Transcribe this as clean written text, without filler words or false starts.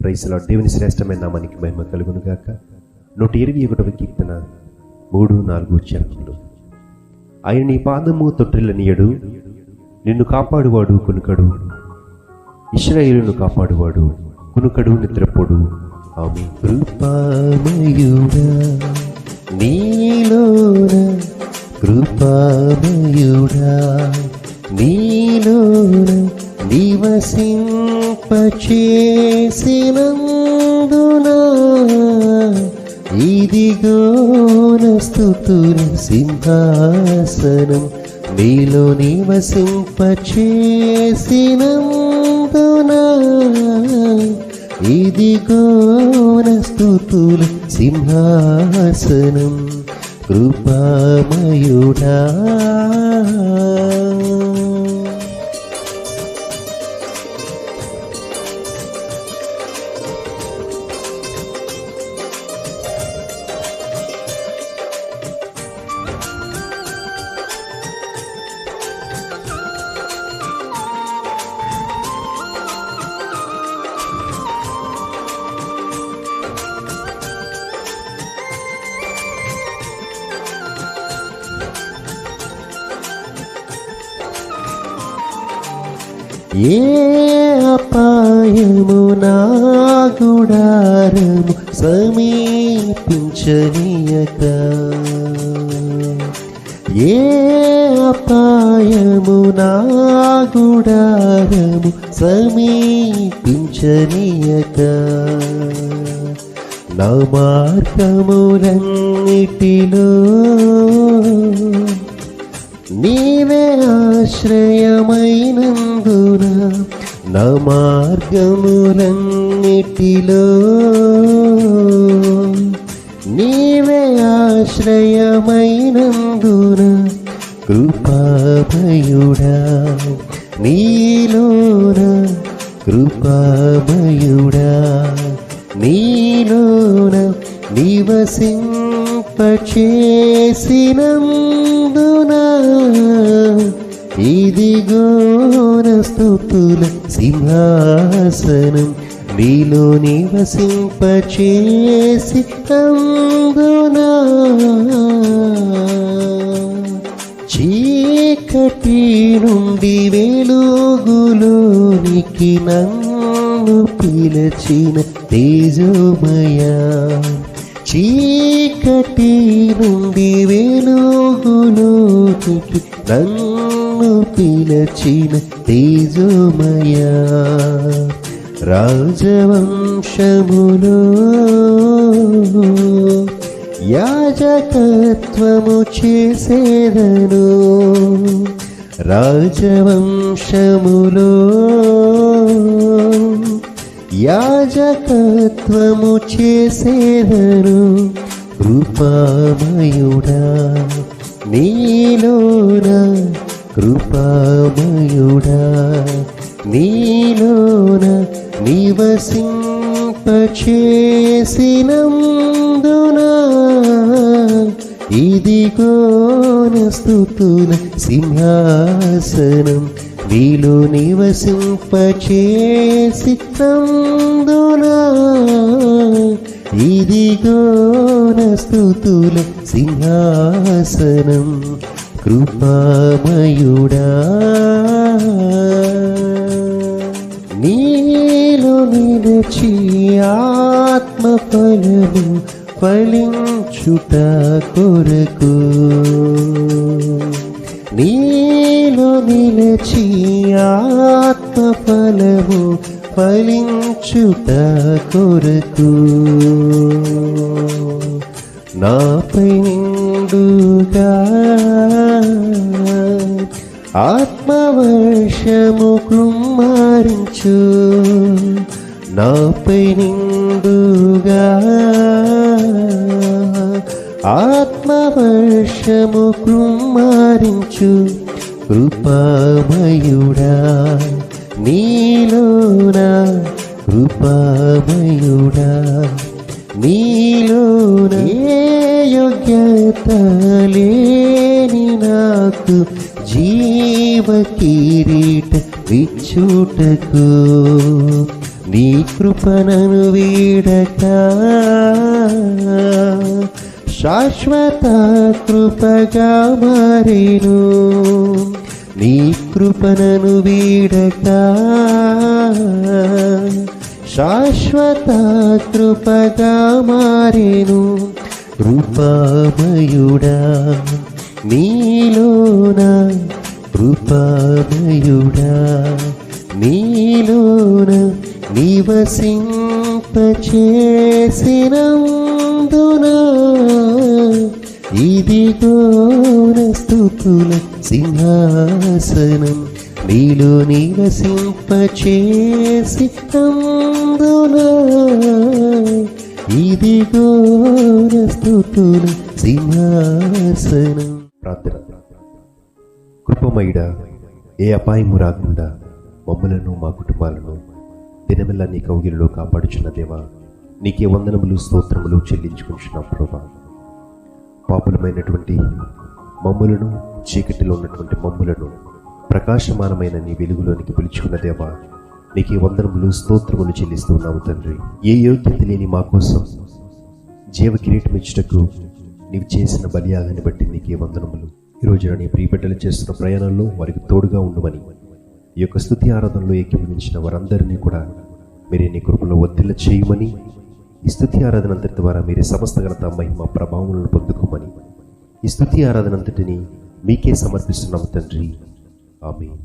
Praise lord. దేవుని శ్రేష్టమైన నామానికి మహిమ కలుగును గాక. 121వ కీర్తన 3-4 చరణములు. ఆయన నీ పాదము తొట్టిల్లనీయడు, నిన్ను కాపాడువాడు కునుకడు, ఇశ్రాయేలును కాపాడువాడు కునుకడు నిద్రపోడు. ఆమె కృపామయుడా నీలోన, కృపామయుడా నీలోన నివసింపచేసినందున ఇదిగో నా స్తుతుల సింహాసనం, నీలో నివసింపచేసినందున ఇదిగో నా స్తుతుల సింహాసనం. కృపామయుడా ఏ అపాయము నా గుడారము సమీపించనీయక, ఏ అపాయము నా గుడారము సమీపించనీయక, నా మార్గములన్నిటిలో నీవే ఆశ్రయమైనందున, నా మార్గములన్నిటిలో నీవే ఆశ్రయమైనందున కృపామయుడా నీలోన, కృపామయుడా నీలోన నివసింపచేసినందున ఇదిగో నా స్తుతుల సింహాసనం, నీలో నివసింపచేసినందున చీకటి నుండి వెలుగులోనికి నన్ను పిలిచిన తేజోమయా, చీకటి నుండి వెలుగులోనికి నన్ను పిలిచిన తేజోమయా, రాజవంశములో యాజకత్వము చేసేదను, రాజవంశములో యాజకత్వము చేసేదను. కృపామయుడా నీలోన, కృపామయుడా నీలోన నివసింపచేసినందున ఇదిగో నా స్తుతుల సింహాసనం, నీలో నివసింపచేసినందున ఇదిగో నా స్తుతుల సింహాసనం. కృపామయుడా నీలో నిలిచి ఆత్మఫలము ఫలించుట కొరకు, నీలో నిలిచి ఆత్మఫలము ఫలించుట కొరకు, నాపై నిండుగా ఆత్మవర్షము కుమ్మరించు, నాపై నిండుగా ఆత్మవర్షము కుమ్మరించు. కృపామయుడా నీలోన, కృపామయుడా నీలోన ఏ యోగ్యత లేని నాకు జీవ కిరీట విచ్చుటకు నీ కృపణను వీడక శాశ్వత కృపగా మారేను. నీ కృపణను వీడక శాశ్వత కృపగా మారేను. కృపామయుడా నీలోన, కృపామయుడా నీలోన నివసింపచేసినందున ఇదిగోన స్తుతుల సింహాసనం నీలో నివసింపచేసినందున ఇదిగోన స్తుతుల సింహాసనం. ప్రార్థన. కృపమయుడా, ఏ అపాయము రాకుండా మమ్ములను మా కుటుంబాలను దినమెల్లా నీ కౌగిలిలో కాపాడుచున్న దేవా, నీకే వందనములు స్తోత్రములు చెల్లించుకుంటున్నాం ప్రభా. పాపులమైనటువంటి మమ్ములను, చీకటిలో ఉన్నటువంటి మమ్ములను ప్రకాశమానమైన నీ వెలుగులోనికి పిలుచుకున్న దేవా, నీకే వందనములు స్తోత్రములు చెల్లిస్తూ ఉన్నాము తండ్రి. ఏ యోగ్యత లేని మా కోసం జీవ కిరీటం ఇచ్చుటకు నీవు చేసిన బలియాగాన్ని బట్టి నీకే వందనములు. ఈరోజు నీ ప్రియబిడ్డలు చేస్తున్న ప్రయాణంలో వారికి తోడుగా ఉండుమని, ఈ యొక్క స్తుతి ఆరాధనలో ఏకీభవించిన వారందరినీ కూడా మీరే నీ కృపలో వర్ధిల్ల చేయమని, ఈ స్తుతి ఆరాధన అంతటి ద్వారా మీరే సమస్త ఘనత మహిమ ప్రభావములను పొందుకోమని, ఈ స్తుతి ఆరాధన అంతటిని మీకే సమర్పిస్తున్నాము తండ్రి. ఆమేన్.